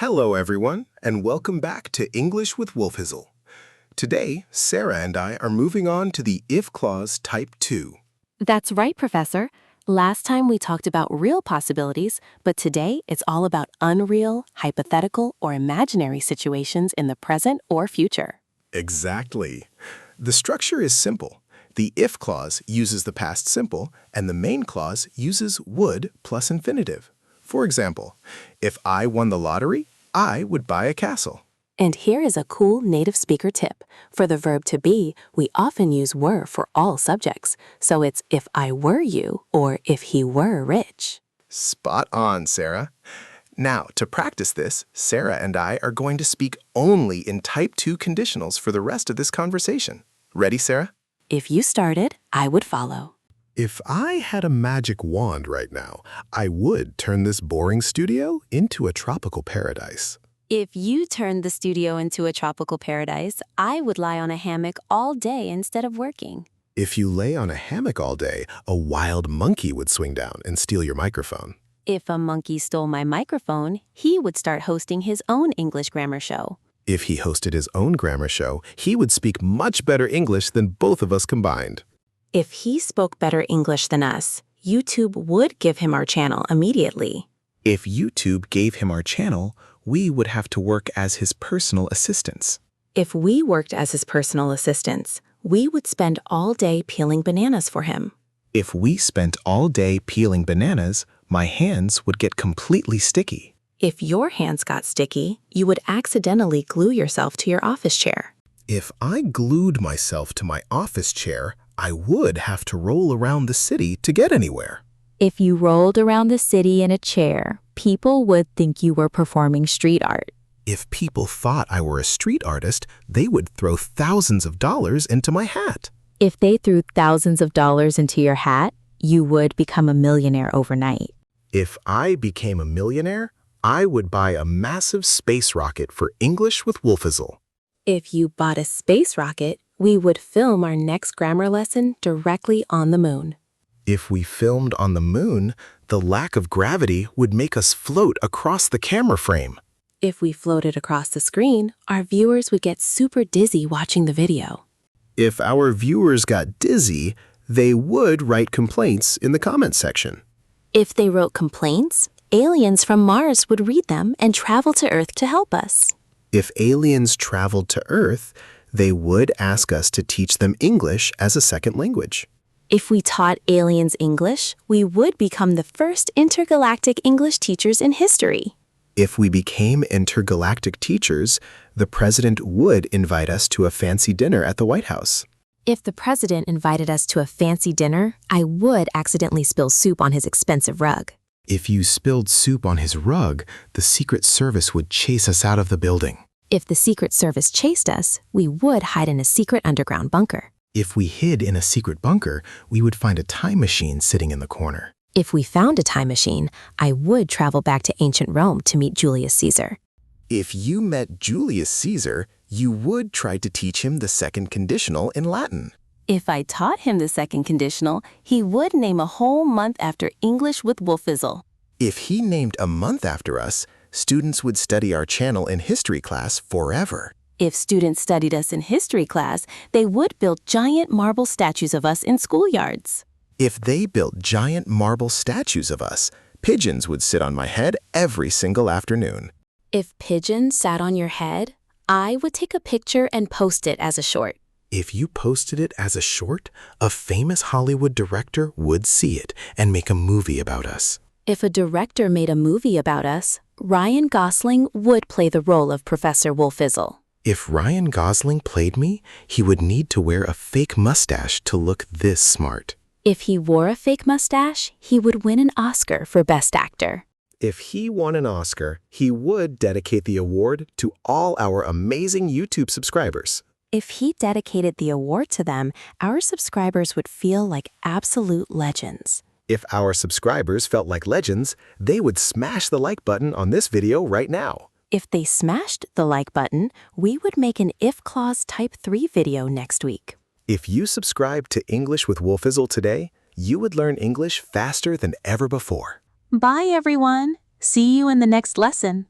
Hello, everyone, and welcome back to English with Wolfizzle. Today, Sarah and I are moving on to the if clause type 2. That's right, Professor. Last time we talked about real possibilities, but today it's all about unreal, hypothetical, or imaginary situations in the present or future. Exactly. The structure is simple. The if clause uses the past simple, and the main clause uses would plus infinitive. For example, if I won the lottery, I would buy a castle. And here is a cool native speaker tip. For the verb to be, we often use were for all subjects. So it's if I were you or if he were rich. Spot on, Sarah. Now, to practice this, Sarah and I are going to speak only in type 2 conditionals for the rest of this conversation. Ready, Sarah? If you started, I would follow. If I had a magic wand right now, I would turn this boring studio into a tropical paradise. If you turned the studio into a tropical paradise, I would lie on a hammock all day instead of working. If you lay on a hammock all day, a wild monkey would swing down and steal your microphone. If a monkey stole my microphone, he would start hosting his own English grammar show. If he hosted his own grammar show, he would speak much better English than both of us combined. If he spoke better English than us, YouTube would give him our channel immediately. If YouTube gave him our channel, we would have to work as his personal assistants. If we worked as his personal assistants, we would spend all day peeling bananas for him. If we spent all day peeling bananas, my hands would get completely sticky. If your hands got sticky, you would accidentally glue yourself to your office chair. If I glued myself to my office chair, I would have to roll around the city to get anywhere. If you rolled around the city in a chair, people would think you were performing street art. If people thought I were a street artist, they would throw thousands of dollars into my hat. If they threw thousands of dollars into your hat, you would become a millionaire overnight. If I became a millionaire, I would buy a massive space rocket for English with Wolfizzle. If you bought a space rocket, we would film our next grammar lesson directly on the moon. If we filmed on the moon, the lack of gravity would make us float across the camera frame. If we floated across the screen, our viewers would get super dizzy watching the video. If our viewers got dizzy, they would write complaints in the comments section. If they wrote complaints, aliens from Mars would read them and travel to Earth to help us. If aliens traveled to Earth, they would ask us to teach them English as a second language. If we taught aliens English, we would become the first intergalactic English teachers in history. If we became intergalactic teachers, the president would invite us to a fancy dinner at the White House. If the president invited us to a fancy dinner, I would accidentally spill soup on his expensive rug. If you spilled soup on his rug, the Secret Service would chase us out of the building. If the Secret Service chased us, we would hide in a secret underground bunker. If we hid in a secret bunker, we would find a time machine sitting in the corner. If we found a time machine, I would travel back to ancient Rome to meet Julius Caesar. If you met Julius Caesar, you would try to teach him the second conditional in Latin. If I taught him the second conditional, he would name a whole month after English with Wolfizzle. If he named a month after us, students would study our channel in history class forever. If students studied us in history class, they would build giant marble statues of us in schoolyards. If they built giant marble statues of us, pigeons would sit on my head every single afternoon. If pigeons sat on your head, I would take a picture and post it as a short. If you posted it as a short, a famous Hollywood director would see it and make a movie about us. If a director made a movie about us, Ryan Gosling would play the role of Professor Wolfizzle. If Ryan Gosling played me, he would need to wear a fake mustache to look this smart. If he wore a fake mustache, he would win an Oscar for Best Actor. If he won an Oscar, he would dedicate the award to all our amazing YouTube subscribers. If he dedicated the award to them, our subscribers would feel like absolute legends. If our subscribers felt like legends, they would smash the like button on this video right now. If they smashed the like button, we would make an if clause type 3 video next week. If you subscribe to English with Wolfizzle today, you would learn English faster than ever before. Bye, everyone. See you in the next lesson.